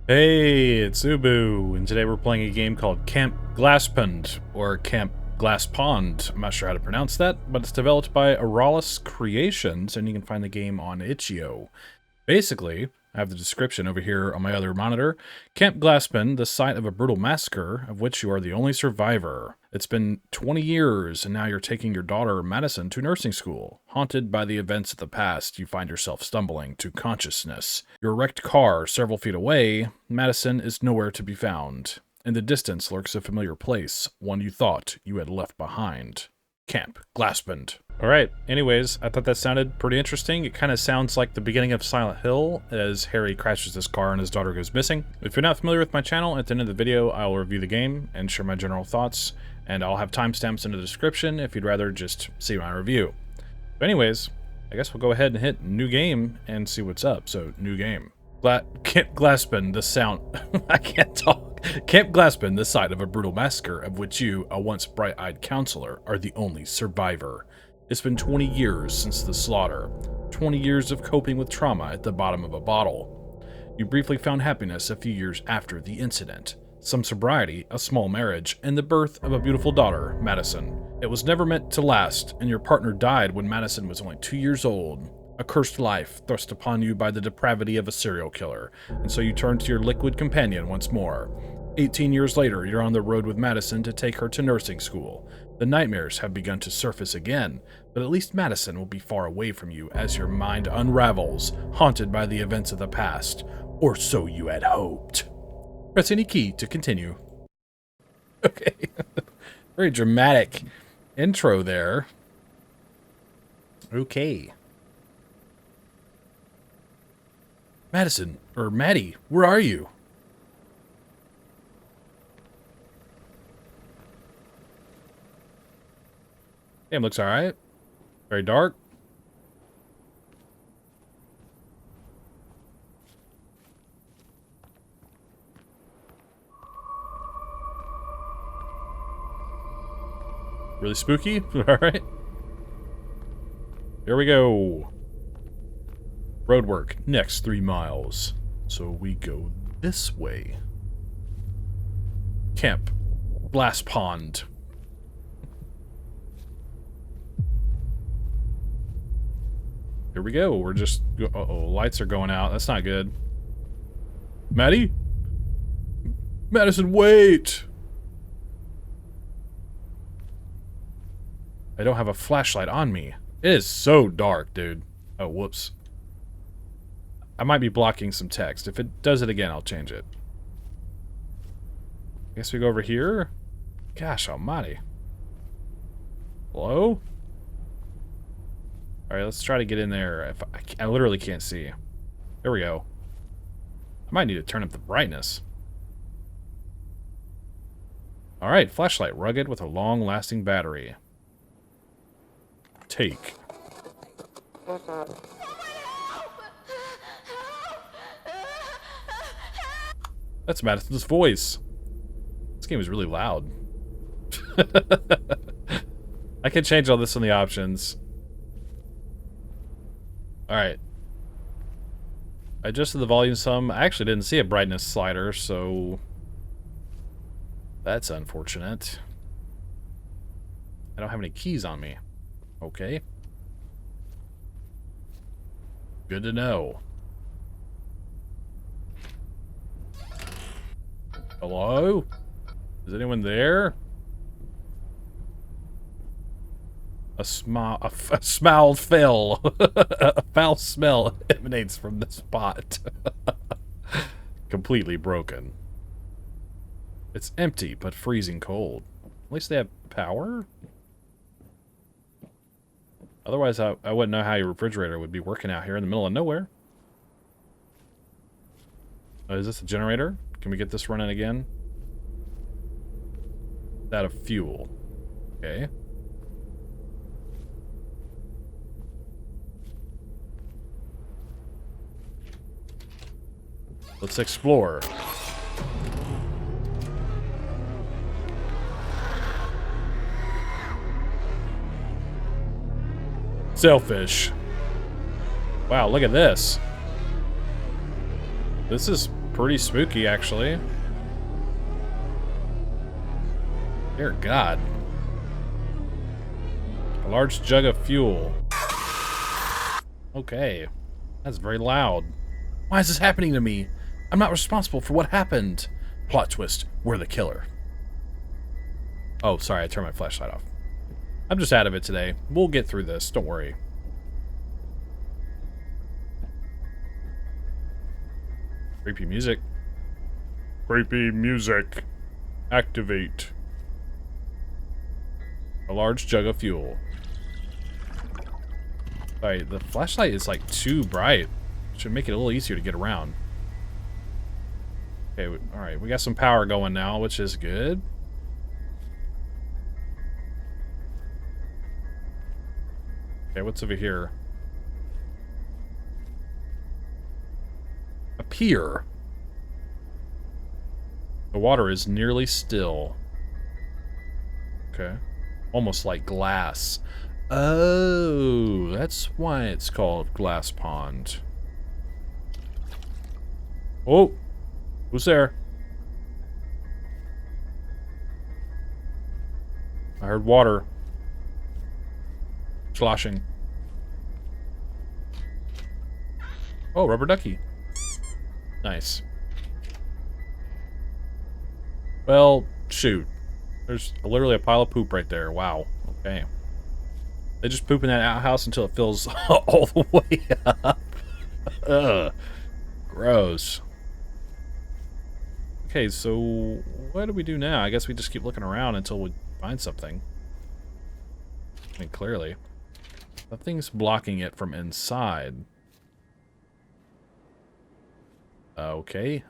Hey, it's Ubu, and today we're playing a game called Camp Glaspond, or Camp Glaspond. I'm not sure how to pronounce that, but it's developed by Solace Creations, and you can find the game on itch.io. Basically, I have the description over here on my other monitor. Camp Glaspond, the site of a brutal massacre, of which you are the only survivor. It's been 20 years, and now you're taking your daughter, Madison, to nursing school. Haunted by the events of the past, you find yourself stumbling to consciousness. Your wrecked car several feet away, Madison is nowhere to be found. In the distance lurks a familiar place, one you thought you had left behind. Camp Glaspond. Alright, anyways, I thought that sounded pretty interesting. It kind of sounds like the beginning of Silent Hill as Harry crashes his car and his daughter goes missing. If you're not familiar with my channel, at the end of the video I will review the game and share my general thoughts, and I'll have timestamps in the description if you'd rather just see my review. But anyways, I guess we'll go ahead and hit new game and see what's up. So, new game. Camp Glaspond, the sound... I can't talk. Camp Glaspond, the site of a brutal massacre of which you, a once bright-eyed counselor, are the only survivor. It's been 20 years since the slaughter. 20 years of coping with trauma at the bottom of a bottle. You briefly found happiness a few years after the incident. Some sobriety, a small marriage, and the birth of a beautiful daughter, Madison. It was never meant to last, and your partner died when Madison was only 2 years old. A cursed life thrust upon you by the depravity of a serial killer, and so you turn to your liquid companion once more. 18 years later, you're on the road with Madison to take her to nursing school. The nightmares have begun to surface again, but at least Madison will be far away from you as your mind unravels, haunted by the events of the past. Or so you had hoped. Press any key to continue. Okay. Very dramatic intro there. Okay. Madison, or Maddie, where are you? Damn, looks alright. Very dark. Really spooky? Alright. Here we go. Roadwork, next 3 miles. So we go this way. Camp Glaspond. Here we go. We're just... Uh-oh, lights are going out. That's not good. Maddie? Madison, wait! I don't have a flashlight on me. It is so dark, dude. Oh, whoops. I might be blocking some text. If it does it again, I'll change it. I guess we go over here. Gosh almighty. Hello? Alright, let's try to get in there. If I literally can't see. There we go. I might need to turn up the brightness. Alright, flashlight. Rugged with a long-lasting battery. Take. That's Madison's voice. This game is really loud. I can change all this in the options. Alright. I adjusted the volume some. I actually didn't see a brightness slider, so... that's unfortunate. I don't have any keys on me. Okay. Good to know. Hello? Is anyone there? A foul smell. A foul smell emanates from the spot. Completely broken. It's empty, but freezing cold. At least they have power? Otherwise, I wouldn't know how your refrigerator would be working out here in the middle of nowhere. Oh, is this a generator? Can we get this running again? Out of fuel. Okay. Let's explore. Sailfish. Wow, look at this. This is pretty spooky, actually. Dear God. A large jug of fuel. Okay. That's very loud. Why is this happening to me? I'm not responsible for what happened. Plot twist. We're the killer. Oh, sorry. I turned my flashlight off. I'm just out of it today. We'll get through this. Don't worry. Creepy music. Creepy music. Activate. A large jug of fuel. Sorry, the flashlight is like too bright. Should make it a little easier to get around. Okay, alright, we got some power going now, which is good. Okay, what's over here? A pier. The water is nearly still. Okay. Almost like glass. Oh, that's why it's called Glaspond. Oh, who's there? I heard water sloshing. Oh, rubber ducky. Nice. Well, shoot. There's literally a pile of poop right there. Wow. Okay. They just poop in that outhouse until it fills all the way up. Ugh. Gross. Okay, so what do we do now? I guess we just keep looking around until we find something. I mean, clearly. Nothing's blocking it from inside. Okay.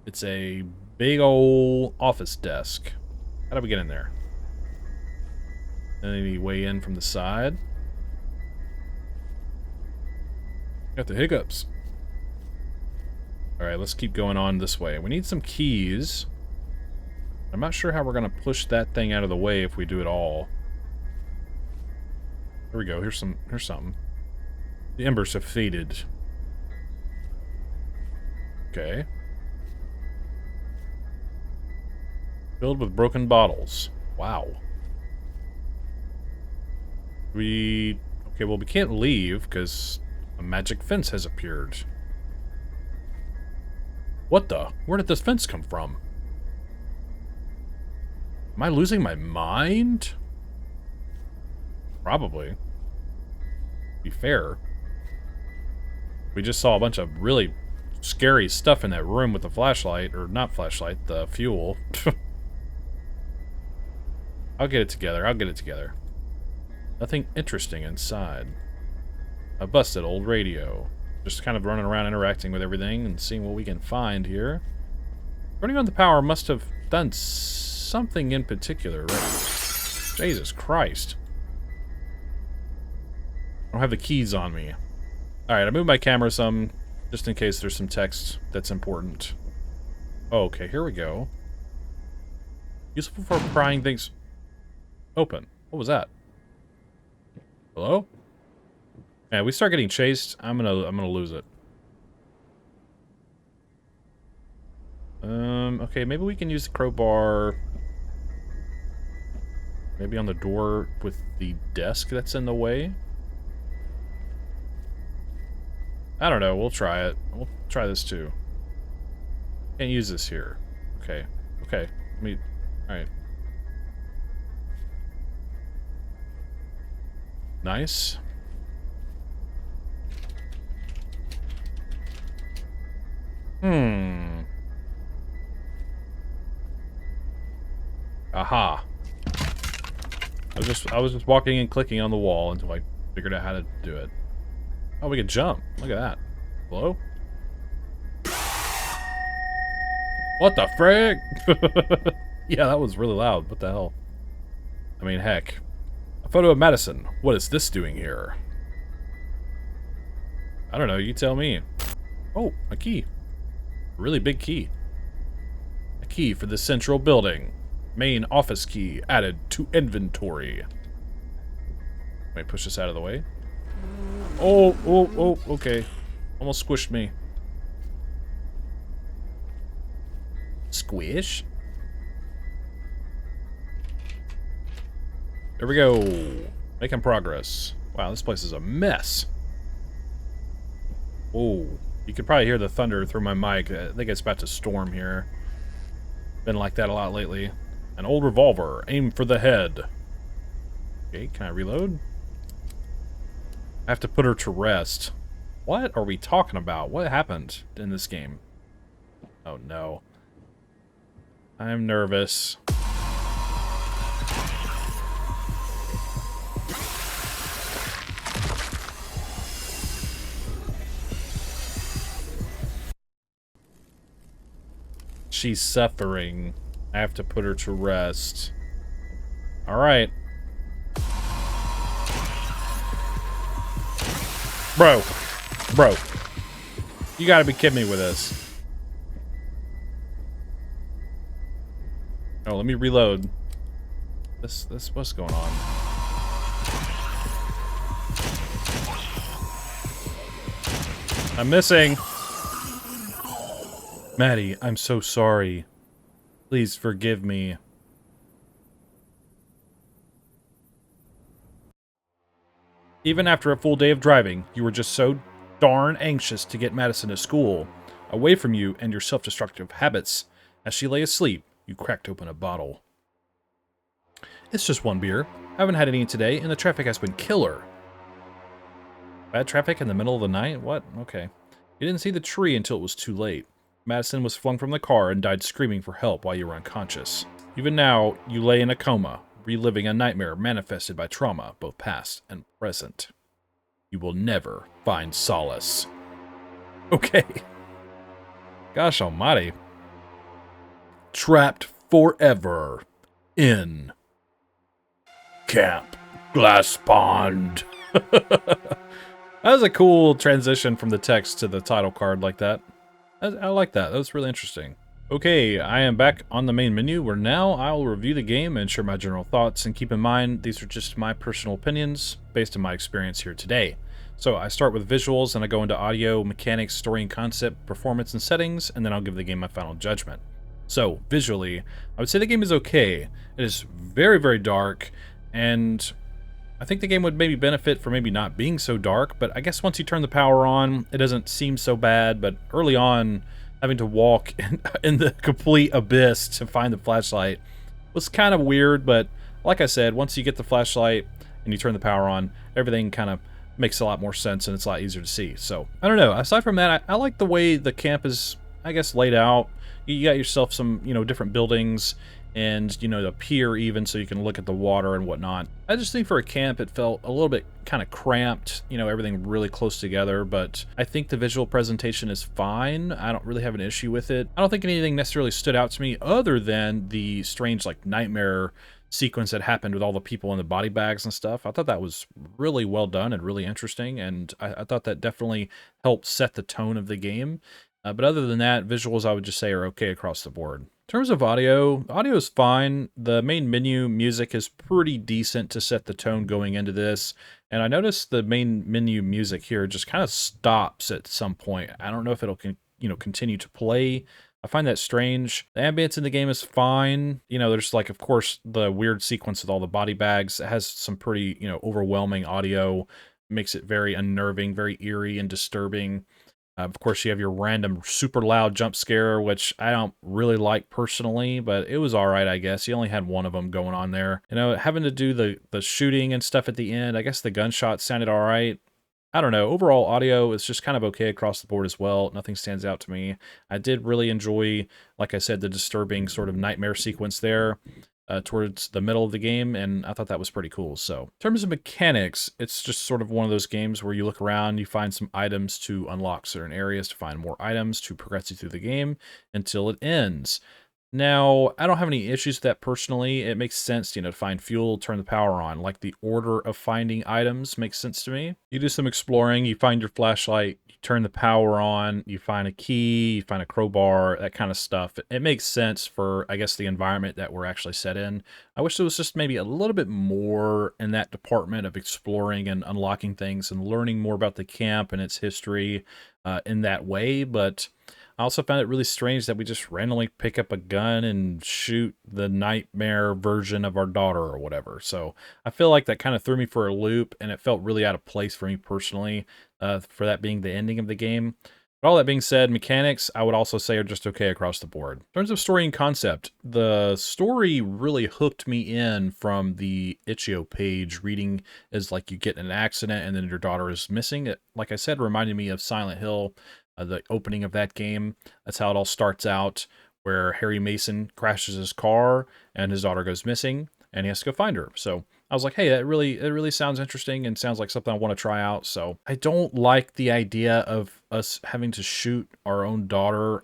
It's a big old office desk. How do we get in there? Any way in from the side? Got the hiccups. Alright, let's keep going on this way. We need some keys. I'm not sure how we're going to push that thing out of the way if we do it all. Here we go. Here's something. The embers have faded. Okay. Filled with broken bottles. Wow. Okay, well, we can't leave because a magic fence has appeared. What the? Where did this fence come from? Am I losing my mind? Probably. To be fair. We just saw a bunch of really scary stuff in that room with the flashlight, or not flashlight, the fuel. I'll get it together. I'll get it together. Nothing interesting inside. A busted old radio. Just kind of running around interacting with everything and seeing what we can find here. Turning on the power must have done something in particular, right? Jesus Christ. I don't have the keys on me. Alright, I moved my camera some, just in case there's some text that's important. Oh, okay, here we go. Useful for prying things open. What was that? Hello? Yeah, we start getting chased, I'm gonna lose it. Okay, maybe we can use the crowbar. Maybe on the door with the desk that's in the way. I don't know, we'll try it. We'll try this too. Can't use this here. Okay. Okay. Alright. Nice. Aha. I was just walking and clicking on the wall until I figured out how to do it. Oh, we can jump. Look at that. Hello? What the frick? Yeah, that was really loud. What the hell? I mean, heck. A photo of Madison. What is this doing here? I don't know. You tell me. Oh, a key. A really big key. A key for the central building. Main office key added to inventory. Wait, push this out of the way. Oh, okay. Almost squished me. Squish. There we go. Making progress. Wow, this place is a mess. Oh, you could probably hear the thunder through my mic. I think it's about to storm here. Been like that a lot lately. An old revolver. Aim for the head. Okay, can I reload? I have to put her to rest. What are we talking about? What happened in this game? Oh no. I'm nervous. She's suffering. I have to put her to rest. Alright. Bro. You gotta be kidding me with this. Oh, let me reload. This what's going on? I'm missing. Maddie, I'm so sorry. Please forgive me. Even after a full day of driving, you were just so darn anxious to get Madison to school. Away from you and your self-destructive habits. As she lay asleep, you cracked open a bottle. It's just one beer. I haven't had any today, and the traffic has been killer. Bad traffic in the middle of the night? What? Okay. You didn't see the tree until it was too late. Madison was flung from the car and died screaming for help while you were unconscious. Even now, you lay in a coma, reliving a nightmare manifested by trauma, both past and present. You will never find solace. Okay. Gosh almighty. Trapped forever in Camp Glaspond. That was a cool transition from the text to the title card like that. I like that. That was really interesting. Okay, I am back on the main menu where now I will review the game and share my general thoughts, and keep in mind these are just my personal opinions based on my experience here today. So I start with visuals and I go into audio, mechanics, story and concept, performance and settings, and then I'll give the game my final judgment. So visually, I would say the game is okay. It is very, very dark, and I think the game would maybe benefit from maybe not being so dark, but I guess once you turn the power on, it doesn't seem so bad. But early on, having to walk in the complete abyss to find the flashlight was kind of weird. But like I said, once you get the flashlight and you turn the power on, everything kind of makes a lot more sense and it's a lot easier to see. So, I don't know. Aside from that, I like the way the camp is, I guess, laid out. You got yourself some, different buildings and, a pier even, so you can look at the water and whatnot. I just think for a camp, it felt a little bit kind of cramped, everything really close together, but I think the visual presentation is fine. I don't really have an issue with it. I don't think anything necessarily stood out to me other than the strange, nightmare sequence that happened with all the people in the body bags and stuff. I thought that was really well done and really interesting, and I thought that definitely helped set the tone of the game. But other than that, visuals I would just say are okay across the board. In terms of audio is fine. The main menu music is pretty decent to set the tone going into this. And I noticed the main menu music here just kind of stops at some point. I don't know if it'll continue to play. I find that strange. The ambience in the game is fine. There's of course, the weird sequence with all the body bags. It has some pretty, overwhelming audio. Makes it very unnerving, very eerie and disturbing. Of course, you have your random super loud jump scare, which I don't really like personally, but it was all right, I guess. You only had one of them going on there. Having to do the shooting and stuff at the end, I guess the gunshots sounded all right. I don't know. Overall, audio is just kind of okay across the board as well. Nothing stands out to me. I did really enjoy, like I said, the disturbing sort of nightmare sequence there. Towards the middle of the game, and I thought that was pretty cool. So in terms of mechanics, it's just sort of one of those games where you look around, you find some items to unlock certain areas, to find more items to progress you through the game until it ends. Now, I don't have any issues with that personally. It makes sense, to find fuel, turn the power on. Like, the order of finding items makes sense to me. You do some exploring, you find your flashlight, you turn the power on, you find a key, you find a crowbar, that kind of stuff. It makes sense for, I guess, the environment that we're actually set in. I wish there was just maybe a little bit more in that department of exploring and unlocking things and learning more about the camp and its history in that way, but I also found it really strange that we just randomly pick up a gun and shoot the nightmare version of our daughter or whatever. So I feel like that kind of threw me for a loop, and it felt really out of place for me personally, for that being the ending of the game. But all that being said, mechanics, I would also say, are just okay across the board. In terms of story and concept, the story really hooked me in from the itch.io page. Reading is like you get in an accident and then your daughter is missing. It, like I said, reminded me of Silent Hill, the opening of that game. That's how it all starts out, where Harry Mason crashes his car and his daughter goes missing, and he has to go find her. So I was like, hey, it really sounds interesting and sounds like something I want to try out. So I don't like the idea of us having to shoot our own daughter,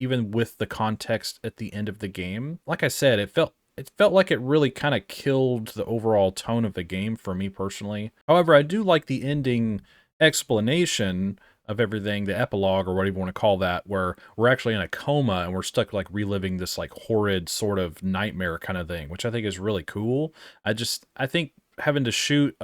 even with the context at the end of the game. Like I said, it felt like it really kind of killed the overall tone of the game for me personally. However, I do like the ending explanation of everything, the epilogue or whatever you want to call that, where we're actually in a coma and we're stuck like reliving this like horrid sort of nightmare kind of thing, which I think is really cool. I think having to shoot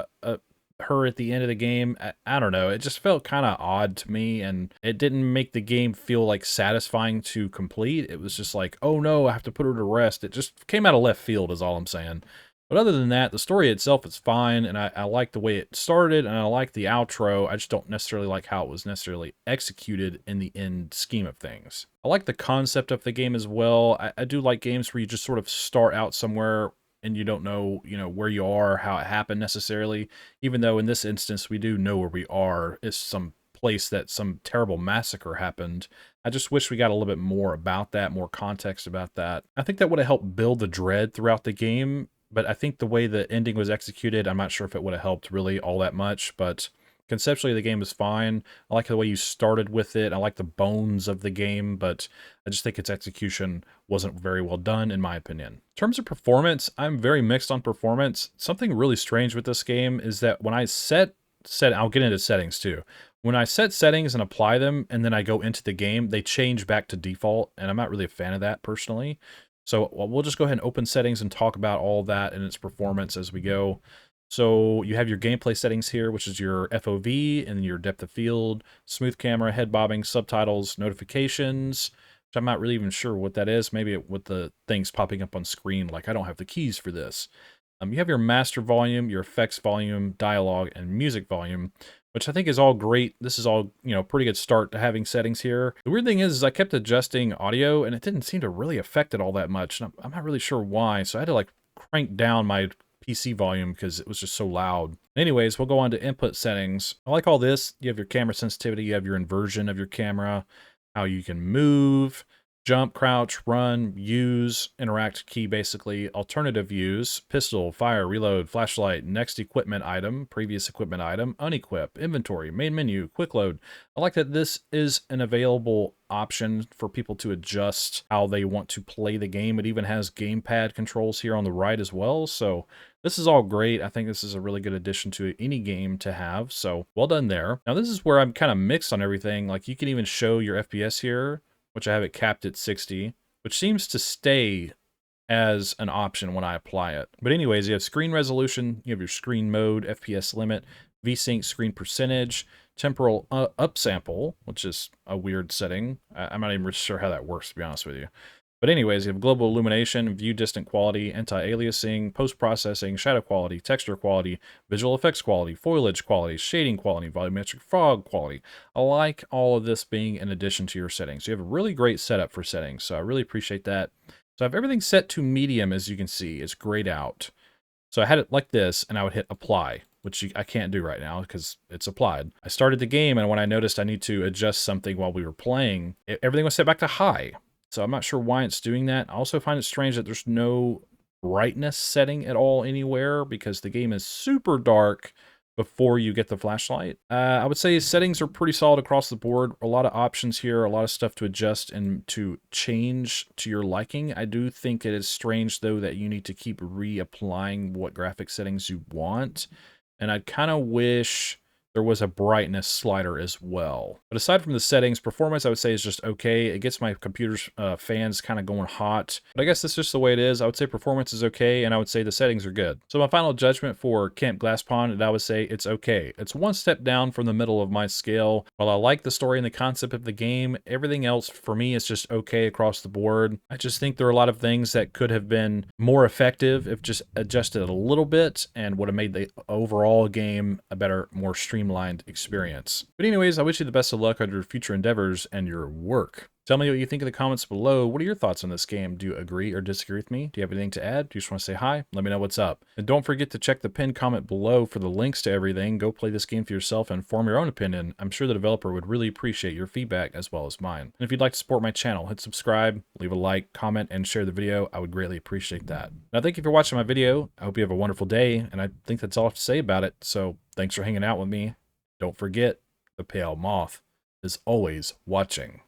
her at the end of the game, I don't know, it just felt kind of odd to me, and it didn't make the game feel like satisfying to complete. It was just like, oh no, I have to put her to rest. It just came out of left field is all I'm saying. But other than that, the story itself is fine, and I like the way it started, and I like the outro. I just don't necessarily like how it was necessarily executed in the end scheme of things. I like the concept of the game as well. I do like games where you just sort of start out somewhere and you don't know, where you are, how it happened necessarily, even though in this instance we do know where we are. It's some place that some terrible massacre happened. I just wish we got a little bit more about that, more context about that. I think that would have helped build the dread throughout the game, but I think the way the ending was executed, I'm not sure if it would have helped really all that much, but conceptually the game is fine. I like the way you started with it. I like the bones of the game, but I just think its execution wasn't very well done, in my opinion. In terms of performance, I'm very mixed on performance. Something really strange with this game is that when I I'll get into settings too. When I set settings and apply them, and then I go into the game, they change back to default, and I'm not really a fan of that personally. So we'll just go ahead and open settings and talk about all that and its performance as we go. So you have your gameplay settings here, which is your FOV and your depth of field, smooth camera, head bobbing, subtitles, notifications, which I'm not really even sure what that is. Maybe with the things popping up on screen, like I don't have the keys for this. You have your master volume, your effects volume, dialogue, and music volume, which I think is all great. This is all, pretty good start to having settings here. The weird thing is I kept adjusting audio, and it didn't seem to really affect it all that much. And I'm not really sure why, so I had to, crank down my PC volume because it was just so loud. Anyways, we'll go on to input settings. I like all this. You have your camera sensitivity, you have your inversion of your camera, how you can move, jump, crouch, run, use, interact key basically, alternative use, pistol, fire, reload, flashlight, next equipment item, previous equipment item, unequip, inventory, main menu, quick load. I like that this is an available option for people to adjust how they want to play the game. It even has gamepad controls here on the right as well, so this is all great. I think this is a really good addition to any game to have, so well done there. Now this is where I'm kind of mixed on everything. Like you can even show your FPS here, which I have it capped at 60, which seems to stay as an option when I apply it. But anyways, you have screen resolution, you have your screen mode, FPS limit, VSync screen percentage, temporal upsample, which is a weird setting. I'm not even sure how that works, to be honest with you. But anyways, you have global illumination, view distant quality, anti-aliasing, post-processing, shadow quality, texture quality, visual effects quality, foliage quality, shading quality, volumetric fog quality. I like all of this being in addition to your settings. You have a really great setup for settings, so I really appreciate that. So I have everything set to medium, as you can see. It's grayed out. So I had it like this, and I would hit apply, which I can't do right now because it's applied. I started the game, and when I noticed I need to adjust something while we were playing, everything was set back to high. So I'm not sure why it's doing that. I also find it strange that there's no brightness setting at all anywhere because the game is super dark before you get the flashlight. I would say settings are pretty solid across the board. A lot of options here, a lot of stuff to adjust and to change to your liking. I do think it is strange, though, that you need to keep reapplying what graphic settings you want. And I kind of wish there was a brightness slider as well. But aside from the settings, performance I would say is just okay. It gets my computer's fans kind of going hot. But I guess that's just the way it is. I would say performance is okay, and I would say the settings are good. So my final judgment for Camp Glaspond, I would say it's okay. It's one step down from the middle of my scale. While I like the story and the concept of the game, everything else for me is just okay across the board. I just think there are a lot of things that could have been more effective if just adjusted a little bit and would have made the overall game a better, more streamlined experience. But anyways, I wish you the best of luck on your future endeavors and your work. Tell me what you think in the comments below. What are your thoughts on this game? Do you agree or disagree with me? Do you have anything to add? Do you just want to say hi? Let me know what's up. And don't forget to check the pinned comment below for the links to everything. Go play this game for yourself and form your own opinion. I'm sure the developer would really appreciate your feedback as well as mine. And if you'd like to support my channel, hit subscribe, leave a like, comment, and share the video. I would greatly appreciate that. Now, thank you for watching my video. I hope you have a wonderful day, and I think that's all I have to say about it. So thanks for hanging out with me. Don't forget, the pale moth is always watching.